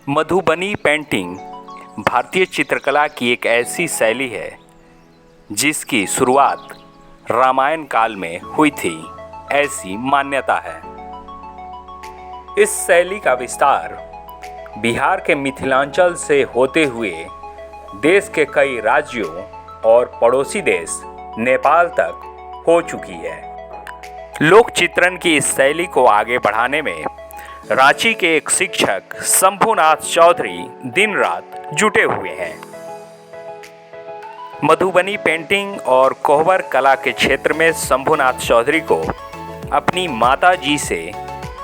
Madhubani painting भारतीय चित्रकला की एक ऐसी शैली है जिसकी शुरुआत रामायण काल में हुई थी, ऐसी मान्यता है। इस शैली का विस्तार बिहार के मिथिलांचल से होते हुए देश के कई राज्यों और पड़ोसी देश नेपाल तक हो चुकी है। लोक चित्रण की इस शैली को आगे बढ़ाने में रांची के एक शिक्षक शंभुनाथ चौधरी दिन रात जुटे हुए हैं। मधुबनी पेंटिंग और कोहबर कला के क्षेत्र में शंभुनाथ चौधरी को अपनी माता जी से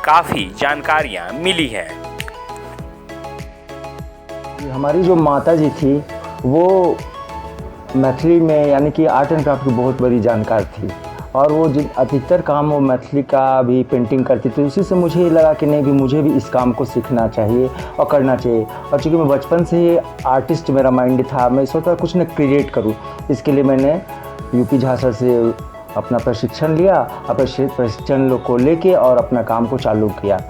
काफ़ी जानकारियां मिली हैं। हमारी जो माता जी थी वो मैथिली में यानी कि आर्ट एंड क्राफ्ट की बहुत बड़ी जानकार थी और वो अधिकतर काम वो मैथिली का भी पेंटिंग करती थी। उसी से मुझे लगा कि नहीं भी मुझे भी इस काम को सीखना चाहिए और करना चाहिए। और चूँकि मैं बचपन से ही आर्टिस्ट मेरा माइंड था, मैं सोचा कुछ न क्रिएट करूँ। इसके लिए मैंने यूपी झांसा से अपना प्रशिक्षण लिया। प्रशिक्षण को लेके और अपना काम को चालू किया।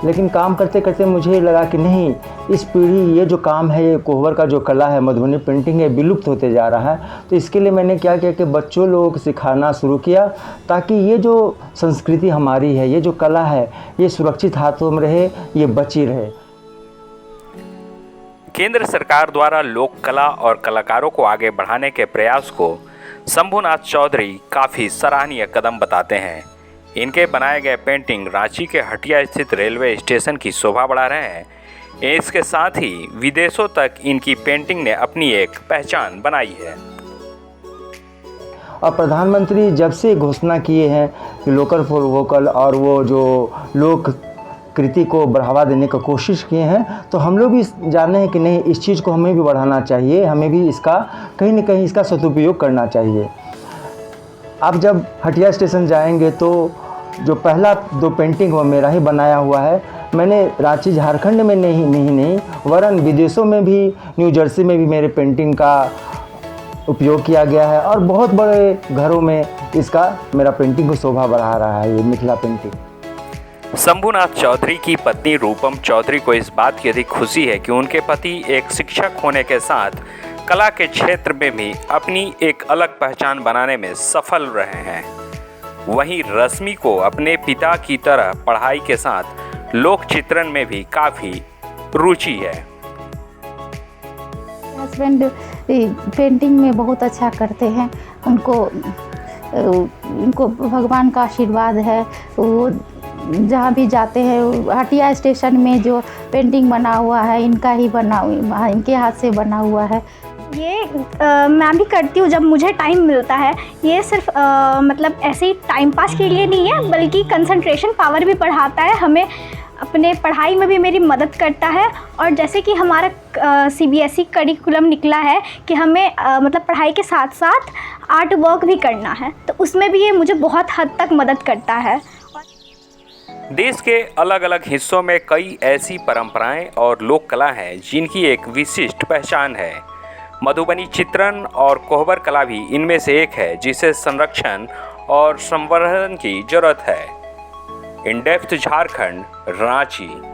लेकिन काम करते करते मुझे लगा कि नहीं, इस पीढ़ी ये जो काम है, ये कोहबर का जो कला है, मधुबनी पेंटिंग है, विलुप्त होते जा रहा है। तो इसके लिए मैंने क्या किया कि बच्चों लोगों को सिखाना शुरू किया ताकि ये जो संस्कृति हमारी है, ये जो कला है, ये सुरक्षित हाथों में रहे, ये बची रहे। केंद्र सरकार द्वारा लोक कला और कलाकारों को आगे बढ़ाने के प्रयास को शंभुनाथ चौधरी काफ़ी सराहनीय कदम बताते हैं। इनके बनाए गए पेंटिंग रांची के हटिया स्थित रेलवे स्टेशन की शोभा बढ़ा रहे हैं। इसके साथ ही विदेशों तक इनकी पेंटिंग ने अपनी एक पहचान बनाई है। और प्रधानमंत्री जब से घोषणा किए हैं कि लोकल फॉर वोकल और वो जो लोक कृति को बढ़ावा देने की कोशिश किए हैं, तो हम लोग भी जाने हैं कि नहीं, इस चीज़ को हमें भी बढ़ाना चाहिए, हमें भी इसका कहीं ना कहीं इसका सदुपयोग करना चाहिए। आप जब हटिया स्टेशन जाएंगे तो जो पहला 2 पेंटिंग वो मेरा ही बनाया हुआ है। मैंने रांची झारखंड में नहीं वरन विदेशों में भी, न्यू जर्सी में भी मेरे पेंटिंग का उपयोग किया गया है और बहुत बड़े घरों में इसका मेरा पेंटिंग को शोभा बढ़ा रहा है, ये मिथिला पेंटिंग। शंभुनाथ चौधरी की पत्नी रूपम चौधरी को इस बात की अधिक खुशी है कि उनके पति एक शिक्षक होने के साथ कला के क्षेत्र में भी अपनी एक अलग पहचान बनाने में सफल रहे हैं। वहीं रश्मि को अपने पिता की तरह पढ़ाई के साथ लोक चित्रण में भी काफ़ी रुचि है। हस्बैंड पेंटिंग में बहुत अच्छा करते हैं। उनको भगवान का आशीर्वाद है। वो जहाँ भी जाते हैं, हटिया स्टेशन में जो पेंटिंग बना हुआ है इनके हाथ से बना हुआ है। ये मैं भी करती हूँ जब मुझे टाइम मिलता है। ये सिर्फ मतलब ऐसे ही टाइम पास के लिए नहीं है, बल्कि कंसंट्रेशन पावर भी बढ़ाता है। हमें अपने पढ़ाई में भी मेरी मदद करता है। और जैसे कि हमारा CBSE करिकुलम निकला है कि हमें मतलब पढ़ाई के साथ साथ आर्ट वर्क भी करना है, तो उसमें भी ये मुझे बहुत हद तक मदद करता है। देश के अलग अलग हिस्सों में कई ऐसी परंपराएं और लोक कला हैं जिनकी एक विशिष्ट पहचान है। मधुबनी चित्रण और कोहबर कला भी इनमें से एक है जिसे संरक्षण और संवर्धन की जरूरत है। In depth Jharkhand, Ranchi.